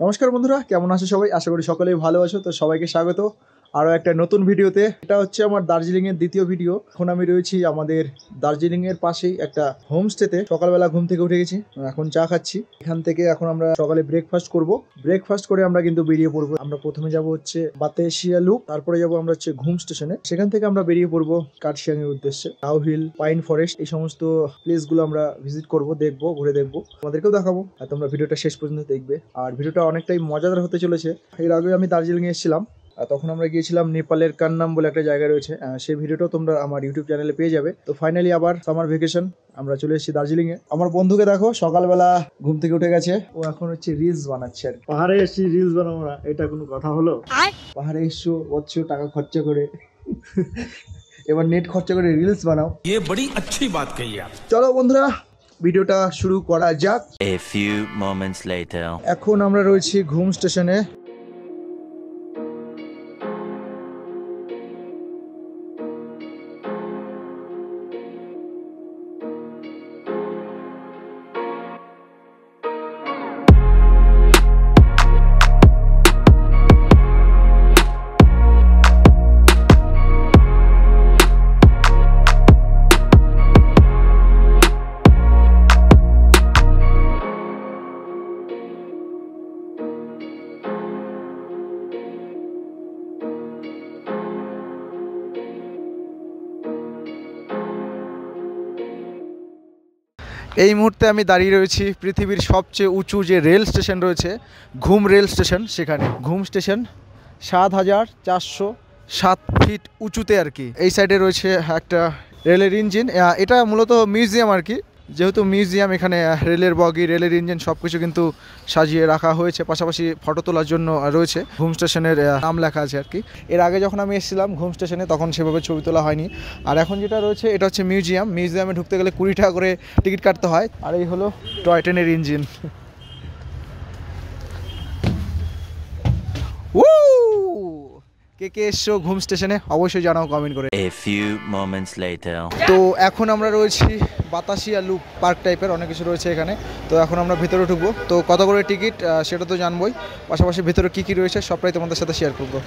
নমস্কার বন্ধুরা, কেমন আছো সবাই? আশা করি সকলেই ভালো আছো। তো সবাইকে স্বাগত আরও একটা নতুন ভিডিওতে। এটা হচ্ছে আমার দার্জিলিংয়ের দ্বিতীয় ভিডিও। এখন আমি রয়েছি আমাদের দার্জিলিংয়ের পাশেই একটা হোমস্টেতে। সকালবেলা ঘুম থেকে উঠে গেছি, এখন চা খাচ্ছি। এখান থেকে এখন আমরা সকালে ব্রেকফাস্ট করব। ব্রেকফাস্ট করে আমরা কিন্তু বেরিয়ে পড়বো। আমরা প্রথমে যাব হচ্ছে বাতাসিয়া লুপ, তারপরে যাব আমরা হচ্ছে ঘুম স্টেশনে। সেখান থেকে আমরা বেরিয়ে পড়বো কার্শিয়াং এর উদ্দেশ্যে। টাও হিল, পাইন ফরেস্ট, এই সমস্ত প্লেসগুলো আমরা ভিজিট করব, দেখবো, ঘুরে দেখবো, তোমাদেরকেও দেখাবো। আর তোমরা ভিডিওটা শেষ পর্যন্ত দেখবে। আর ভিডিওটা অনেকটাই মজাদার হতে চলেছে। এর আগে আমি দার্জিলিং এসেছিলাম, তখন আমরা গিয়েছিলাম নেপালের কান্নাম বলে একটা জায়গা রয়েছে, সেই ভিডিওটাও তোমরা আমার ইউটিউব চ্যানেলে পেয়ে যাবে। তো ফাইনালি আবার সামার ভেকেশন, আমরা চলে এসেছি দার্জিলিং এ। আমার বন্ধুকে দেখো, সকালবেলা ঘুম থেকে উঠে গেছে, ও এখন হচ্ছে রিলস বানাচ্ছে আর কি। পাহাড়ে এসেছি রিলস বানাবো না, এটা কোনো কথা হলো? পাহাড়ে এসছো, বলছো টাকা খরচা করে, এবার নেট খরচা করে রিলস বানাও। ये बड़ी अच्छी बात कही आप। চলো বন্ধুরা, ভিডিওটা শুরু করা যাক। A few moments later. এখন আমরা রয়েছি ঘুম স্টেশনে। এই মুহূর্তে আমি দাঁড়িয়ে রয়েছি পৃথিবীর সবচেয়ে উঁচু যে রেল স্টেশন রয়েছে, ঘুম রেল স্টেশন। সেখানে ঘুম স্টেশন ৭,৪০৭ ফিট উঁচুতে আর কি। এই সাইডে রয়েছে একটা রেলের ইঞ্জিন। এটা মূলত মিউজিয়াম আর কি। যেহেতু মিউজিয়াম, এখানে রেলের বগি, রেলের ইঞ্জিন সব কিছু কিন্তু সাজিয়ে রাখা হয়েছে। পাশাপাশি ফটো তোলার জন্য রয়েছে। ঘুম স্টেশনের নাম লেখা আছে আর কি। এর আগে যখন আমি এসেছিলাম ঘুম স্টেশনে, তখন সেভাবে ছবি তোলা হয়নি। আর এখন যেটা রয়েছে এটা হচ্ছে মিউজিয়াম। মিউজিয়ামে ঢুকতে গেলে 20 টাকা করে টিকিট কাটতে হয়। আর এই হলো টয় ট্রেনের ইঞ্জিন। কে কে এসছো ঘুম স্টেশনে অবশ্যই জানাও কমেন্ট করে। A few moments later. তো এখন আমরা রয়েছি বাতাসিয়া লুপ পার্ক টাইপের অনেক কিছু রয়েছে এখানে। তো এখন আমরা ভেতরে ঢুকবো। তো কত করে টিকিট সেটা তো জানবোই, পাশাপাশি ভেতরে কী কী রয়েছে সবটাই তোমাদের সাথে শেয়ার করবো।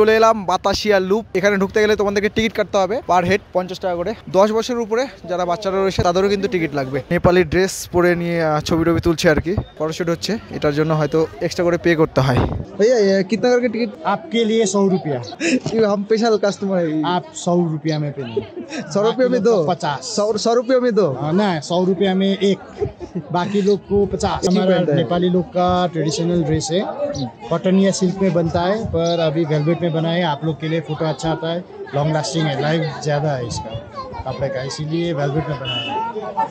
চলে এলাম বাতাসিয়া লুপ। এখানে ঢুকতে গেলে তোমাদেরকে টিকিট কাটতে হবে, পার হেড 50 টাকা করে। 10 বছরের উপরে যারা বাচ্চারা রয়েছে তাদেরও কিন্তু টিকিট লাগবে। নেপালি ড্রেস পরে নিয়ে ছবি টবি তুলছে আর কি। ফটোশুট হচ্ছে, এটার জন্য হয়তো এক্সট্রা করে পে করতে হয়। भैया कितना करके टिकट? आपके लिए 100 रुपया। हम स्पेशल कस्टमर है। आप 100 रुपया में पे 100 रुपये में दो? 50। 100 रुपये में दो? ना 100 रुपया में एक, बाकी लोग को 50। हमारा नेपाली लोग का ट्रेडिशनल ड्रेस है, कॉटन या सिल्क में बनता है, पर अभी वेलवेट में बना है। आप लोग के लिए फोटो अच्छा आता है, लॉन्ग लास्टिंग है, लाइफ ज़्यादा है इसका कपड़े का, इसीलिए वेलवेट में बना है।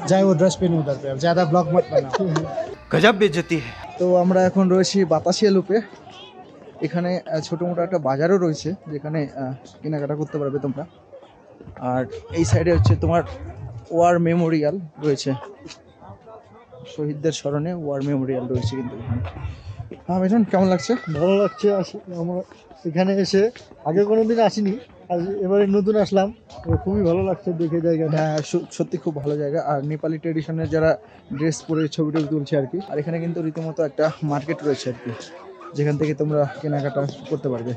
चाहे वो ड्रेस पहनो उधर पे, ज़्यादा ब्लॉक मत बनाओ। गजब बेइज्जती है। তো আমরা এখন রয়েছি বাতাসিয়া লুপে। এখানে ছোটো মোটো একটা বাজারও রয়েছে যেখানে কেনাকাটা করতে পারবে তোমরা। আর এই সাইডে হচ্ছে তোমার ওয়ার মেমোরিয়াল রয়েছে, শহীদদের স্মরণে ওয়ার মেমোরিয়াল রয়েছে কিন্তু এখানে। হ্যাঁ মিঠুন, কেমন লাগছে? ভালো লাগছে। আমরা এখানে এসে আগে কোনো দিন আসিনি, আজ এবারে নতুন আসলাম, খুবই ভালো লাগছে দেখে জায়গাটা। হ্যাঁ সত্যি খুব ভালো জায়গা। আর নেপালি ট্রেডিশনের যারা ড্রেস পরে ছবি টবি তুলছে আর কি। আর এখানে কিন্তু রীতিমতো একটা মার্কেট রয়েছে আর কি, যেখান থেকে তোমরা কেনাকাটা করতে পারবে।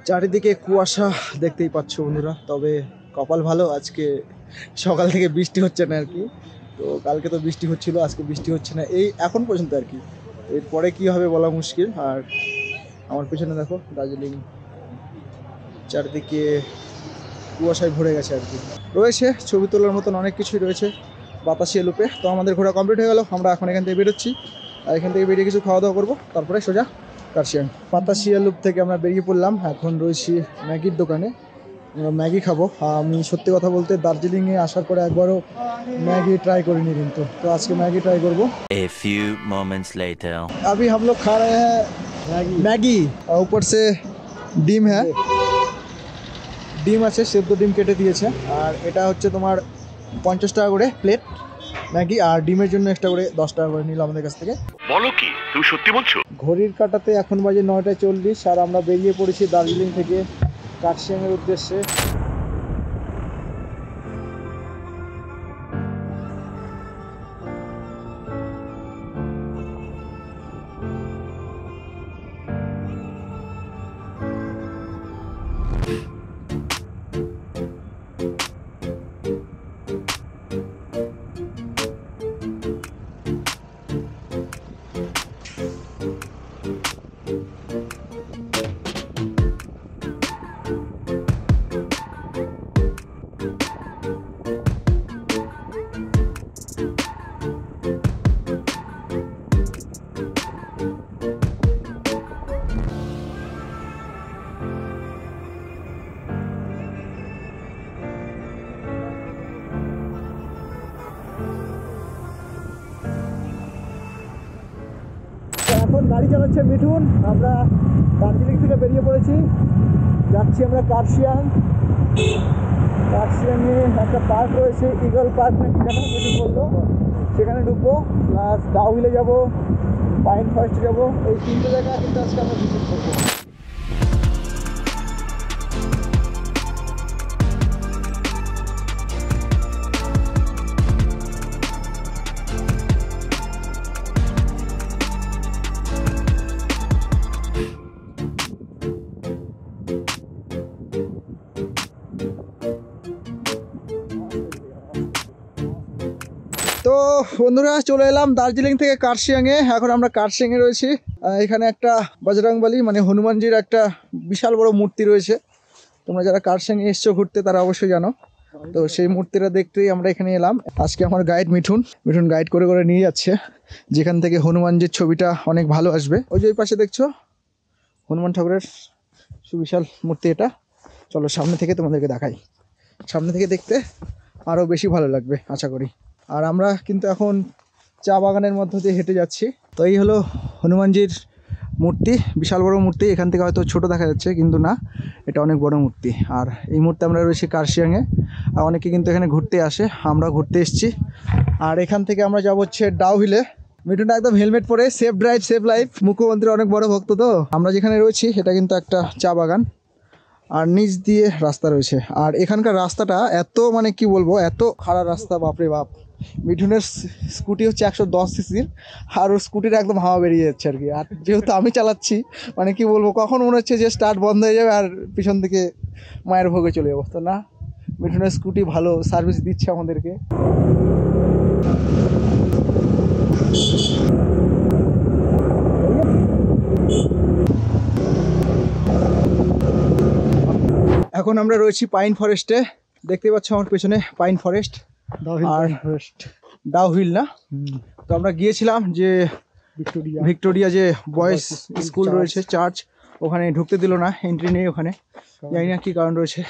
চারিদিকে কুয়াশা দেখতেই পাচ্ছ বন্ধুরা, তবে কপাল ভালো আজকে সকাল থেকে বৃষ্টি হচ্ছে না আর কি। তো কালকে তো বৃষ্টি হচ্ছিল, আজকে বৃষ্টি হচ্ছে না এই এখন পর্যন্ত আর কি। এরপরে কি হবে বলা মুশকিল। আর আমার পেছনে দেখো দার্জিলিং, চারিদিকে কুয়াশায় ভরে গেছে আর কি। রয়েছে ছবি তোলার মতন অনেক কিছুই রয়েছে বাতাসিয়া লুপে। তো আমাদের ঘোরা কমপ্লিট হয়ে গেল, আমরা এখন এখান থেকে বেরোচ্ছি। আর এখান থেকে বেরিয়ে কিছু খাওয়া দাওয়া করবো, তারপরে সোজা কার্শিয়াং। বাতাসিয়া লুপ থেকে আমরা বেরিয়ে পড়লাম, এখন রয়েছি ম্যাগির দোকানে, আমরা ম্যাগি খাবো। আমি সত্যি কথা বলতে দার্জিলিংয়ে আসার পরে একবারও मैगी ट्राई करिনি কিন্তু, তো আজকে ম্যাগি ট্রাই করব। A few moments later. अभी हम लोग खा रहे हैं मैगी और ऊपर से ডিম है, ডিম আছে, সেদ্ধ ডিম কেটে দিয়েছে। আর এটা হচ্ছে তোমার 50 টাকা করে প্লেট ম্যাগি, আর ডিমের জন্য এক্সট্রা করে 10 টাকা করে নিল আমাদের কাছ থেকে। বলো কি তুমি সত্যি বলছো? ঘড়ির কাঁটাতে এখন বাজে 9:40 আর আমরা বেরিয়ে পড়েছি দার্জিলিং থেকে কার্শিয়াংয়ের উদ্দেশ্যে। এখন গাড়ি চালাচ্ছে মিঠুন, আমরা দার্জিলিং থেকে বেরিয়ে পড়েছি, যাচ্ছি আমরা কার্শিয়াং। কার্শিয়াংয়ে একটা পার্ক রয়েছে, ইগল পার্ক নাকি যেন মিঠুন বললো, সেখানে ঢুকবো, প্লাস ডাউহিলে যাবো, পাইন ফরেস্টে যাবো। এই 3টে জায়গা কিন্তু আজকে আমরা ভিজিট করবো। তো বন্ধুরা চলে এলাম দার্জিলিং থেকে কার্শিয়াংয়ে, এখন আমরা কার্শিয়াংয়ে রয়েছি। এখানে একটা বজরংবলী মানে হনুমানজির একটা বিশাল বড় মূর্তি রয়েছে। তোমরা যারা কার্শিয়াংয়ে এসছো ঘুরতে তারা অবশ্যই জানো। তো সেই মূর্তিটা দেখতেই আমরা এখানে এলাম। আজকে আমার গাইড মিঠুন গাইড করে করে নিয়ে যাচ্ছে যেখান থেকে হনুমানজির ছবিটা অনেক ভালো আসবে। ওই যে ওই পাশে দেখছো হনুমান ঠাকুরের সুবিশাল মূর্তি, এটা চলো সামনে থেকে তোমাদেরকে দেখাই। সামনে থেকে দেখতে আরও বেশি ভালো লাগবে আশা করি। আর আমরা কিন্তু এখন চা বাগানের মধ্য দিয়ে হেঁটে যাচ্ছি। তো এই হলো হনুমানজির মূর্তি, বিশাল বড় মূর্তি। এখান থেকে হয়তো ছোট দেখা যাচ্ছে কিন্তু না, এটা অনেক বড় মূর্তি। আর এই মুহূর্তে আমরা রয়েছি কার্শিয়াংয়ে, আর অনেকে কিন্তু এখানে ঘুরতে আসে, আমরা ঘুরতে এসেছি। আর এখান থেকে আমরা যাবো হচ্ছে ডাউহিলে। মিঠুনটা একদম হেলমেট পরে, সেফ ড্রাইভ সেফ লাইফ, মুখ্যমন্ত্রীর অনেক বড় ভক্ত। তো আমরা যেখানে রয়েছি এটা কিন্তু একটা চা বাগান, আর নিচ দিয়ে রাস্তা রয়েছে। আর এখানকার রাস্তাটা এত মানে কি বলবো, এত খারাপ রাস্তা, বাপরে বাপ। মিঠুনের স্কুটি হচ্ছে 110 সিসির, আর ওর স্কুটির একদম হাওয়া বেরিয়ে যাচ্ছে আর কি। আর যেহেতু আমি চালাচ্ছি, মানে কি বলবো, কখন মনে হচ্ছে যে স্টার্ট বন্ধ হয়ে যাবে আর পিছন থেকে মায়ের ভোগে চলে যাবো। তো না, মিঠুনের স্কুটি ভালো সার্ভিস দিচ্ছে আমাদেরকে। এখন আমরা রয়েছি পাইন ফরেস্টে, দেখতে পাচ্ছ আমার পেছনে পাইন ফরেস্ট আর ডাউহিল না। তো আমরা গিয়েছিলাম যে ভিক্টোরিয়া যে বয়েজ স্কুল রয়েছে, চার্চ, ওখানে ঢুকতে দিল না, এন্ট্রি নেই ওখানে, জানি না কী কারণ রয়েছে।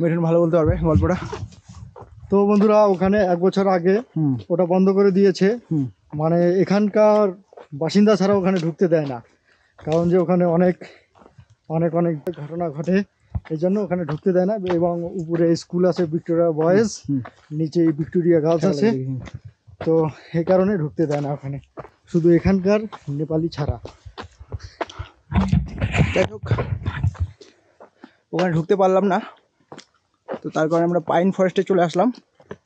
মিঠুন ভালো বলতে পারবে গল্পটা। তো বন্ধুরা ওখানে 1 বছর আগে ওটা বন্ধ করে দিয়েছে, মানে এখানকার বাসিন্দা ছাড়া ওখানে ঢুকতে দেয় না, কারণ যে ওখানে অনেক অনেক অনেক ঘটনা ঘটে, এই জন্য ওখানে ঢুকতে দেয় না। এবং উপরে স্কুল আছে ভিক্টোরিয়া বয়েজ, নিচে ভিক্টোরিয়া গার্লস আছে, তো এই কারণে ঢুকতে দেয় না ওখানে, শুধু এখানকার নেপালি ছাড়া। যাই হোক, ওখানে ঢুকতে পারলাম না, তো তার কারণে আমরা পাইন ফরেস্টে চলে আসলাম।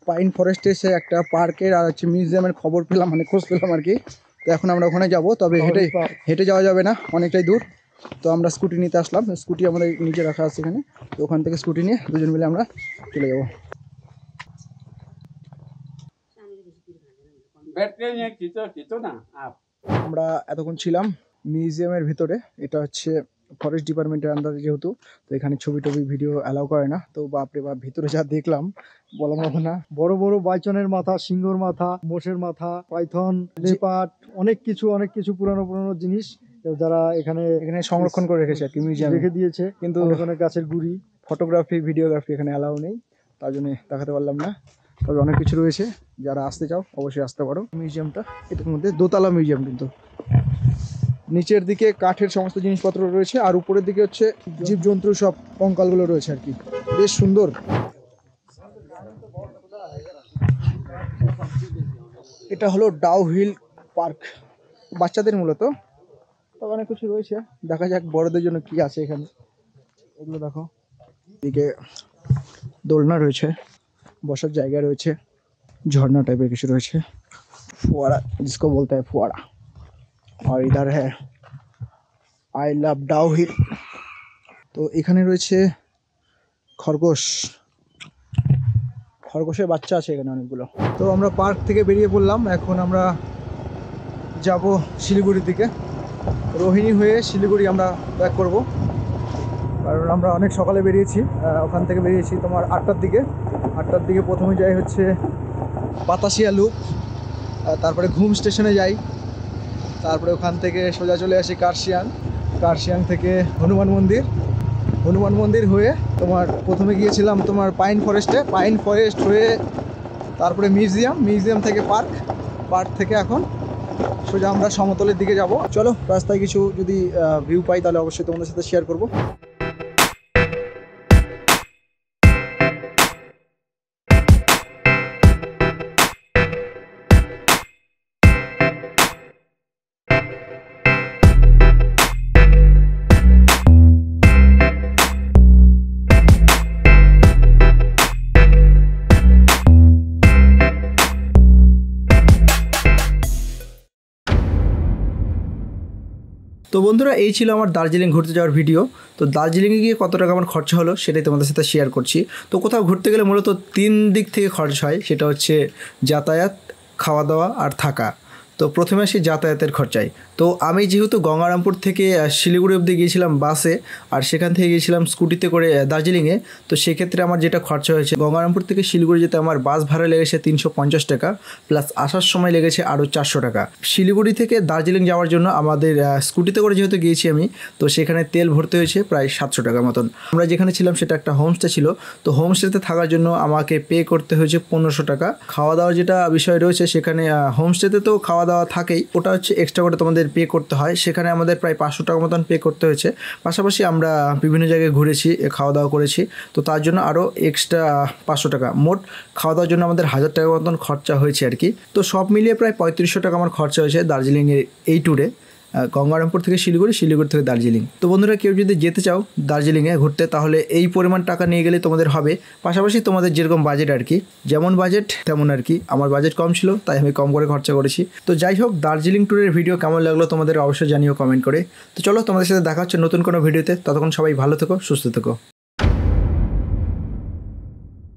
পাইন ফরেস্টে এসে একটা পার্কের আর হচ্ছে মিউজিয়ামের খবর পেলাম, মানে খোঁজ পেলাম আর কি। তো এখন আমরা ওখানে যাব, তবে হেঁটে যাওয়া যাবে না, অনেকটাই দূর। তো আমরা স্কুটি নিতে আসলাম, স্কুটি আমাদের নিচে রাখা আছে এখানে। তো ওখান থেকে স্কুটি নিয়ে দুজন মিলে আমরা চলে যাবো। আমরা এতক্ষণ ছিলাম মিউজিয়ামের ভিতরে। এটা হচ্ছে ফরেস্ট ডিপার্টমেন্টের আন্ডারে যেহেতু, তো এখানে ছবি টবি ভিডিও অ্যালাউ করে না। তো বাপরে বাপ, ভিতরে যা দেখলাম বলার মতো না। বড় বড় বাইচনের মাথা, সিংহর মাথা, মোষের মাথা, পাইথন, লেপার্ড, অনেক কিছু পুরানো জিনিস যারা এখানে সংরক্ষণ করে রেখেছে আর কি, মিউজিয়ামে রেখে দিয়েছে। কিন্তু অনেক গাছের গুড়ি, ফটোগ্রাফি, ভিডিওগ্রাফি এখানে অ্যালাউ নেই, তার জন্য দেখাতে পারলাম না। তবে অনেক কিছু রয়েছে, যারা আসতে চাও অবশ্যই আসতে পারো। মিউজিয়ামটা এটার মধ্যে দোতলা মিউজিয়াম, কিন্তু নিচের দিকে কাঠের সমস্ত জিনিসপত্র রয়েছে, আর উপরের দিকে হচ্ছে জীবজন্তু সব কঙ্কালগুলো রয়েছে আর কি, বেশ সুন্দর। এটা হলো ডাউ হিল পার্ক, বাচ্চাদের মূলত। তো অনেক কিছু রয়েছে, দেখা যাক বড়দের জন্য কি আছে এখানে। এগুলো দেখো, এদিকে দোলনা রয়েছে, বসার জায়গা রয়েছে, ঝর্ণা টাইপের কিছু রয়েছে, फुवारा जिसको बोलते हैं फुवारा। और इधर है आई लव डाउ हिल। তো এখানে রয়েছে খরগোশ, খরগোশের বাচ্চা আছে এখানে অনেকগুলো। তো আমরা পার্ক থেকে বেরিয়ে পড়লাম, এখন আমরা যাব শিলিগুড়ির দিকে। রোহিণী হয়ে শিলিগুড়ি আমরা ব্যাক করব, কারণ আমরা অনেক সকালে বেরিয়েছি। ওখান থেকে বেরিয়েছি তোমার 8টার দিকে। 8টার দিকে প্রথমে যাই হচ্ছে বাতাসিয়া লুপ, তারপরে ঘুম স্টেশনে যাই, তারপরে ওখান থেকে সোজা চলে আসি কার্শিয়াং। কার্শিয়াং থেকে হনুমান মন্দির হয়ে তোমার প্রথমে গিয়েছিলাম তোমার পাইন ফরেস্ট হয়ে তারপরে মিউজিয়াম থেকে পার্ক থেকে এখন সোজা আমরা সমতলের দিকে যাব। চলো, রাস্তায় কিছু যদি ভিউ পাই তাহলে অবশ্যই তোমাদের সাথে শেয়ার করব। তো বন্ধুরা, এই ছিল আমার দার্জিলিং ঘুরতে যাওয়ার ভিডিও। তো দার্জিলিংয়ে গিয়ে কত টাকা আমার খরচা হলো সেটাই তোমাদের সাথে শেয়ার করছি। তো কোথাও ঘুরতে গেলে মূলত 3 দিক থেকে খরচ হয়, সেটা হচ্ছে যাতায়াত, খাওয়া দাওয়া আর থাকা। তো প্রথমে আসি যাতায়াতের খরচায়। তো আমি যেহেতু গঙ্গারামপুর থেকে শিলিগুড়ি অবধি গিয়েছিলাম বাসে, আর সেখান থেকে গিয়েছিলাম স্কুটিতে করে দার্জিলিংয়ে। তো সেক্ষেত্রে আমার যেটা খরচা হয়েছে, গঙ্গারামপুর থেকে শিলিগুড়ি যেতে আমার বাস ভাড়া লেগেছে 350 টাকা, প্লাস আসার সময় লেগেছে আরও 400 টাকা। শিলিগুড়ি থেকে দার্জিলিং যাওয়ার জন্য আমাদের স্কুটিতে করে যেহেতু গিয়েছি আমি, তো সেখানে তেল ভরতে হয়েছে প্রায় 700 টাকার মতন। আমরা যেখানে ছিলাম সেটা একটা হোমস্টে ছিল, তো হোমস্টেতে থাকার জন্য আমাকে পে করতে হয়েছে 1500 টাকা। খাওয়া দাওয়ার যেটা বিষয় রয়েছে, সেখানে হোমস্টেতে তো খাওয়া দাওয়া থাকেই, ওটা হচ্ছে এক্সট্রা করে তোমাদের পে করতে হয়। সেখানে আমাদের প্রায় 500 টাকা মতন পে করতে হয়েছে। পাশাপাশি আমরা বিভিন্ন জায়গায় ঘুরেছি, খাওয়া দাওয়া করেছি, তো তার জন্য আরও এক্সট্রা 500 টাকা। মোট খাওয়া দাওয়ার জন্য আমাদের 1000 টাকা মতন খরচা হয়েছে আর কি। তো সব মিলিয়ে প্রায় 3500 টাকা আমার খরচা হয়েছে দার্জিলিংয়ের এই ট্যুরে, গঙ্গারামপুর থেকে শিলিগুড়ি থেকে দার্জিলিং। তো বন্ধুরা, কেউ যদি যেতে চাও দার্জিলিংয়ে ঘুরতে, তাহলে এই পরিমাণ টাকা নিয়ে গেলে তোমাদের হবে। পাশাপাশি তোমাদের যেরকম বাজেট আর কি, যেমন বাজেট তেমন আর কি। আমার বাজেট কম ছিল, তাই আমি কম করে খরচা করেছি। তো যাই হোক, দার্জিলিং ট্যুরের ভিডিও কেমন লাগলো তোমাদের অবশ্যই জানিও কমেন্ট করে। তো চলো, তোমাদের সাথে দেখা হচ্ছে নতুন কোনো ভিডিওতে। ততক্ষণ সবাই ভালো থেকো, সুস্থ থেকো।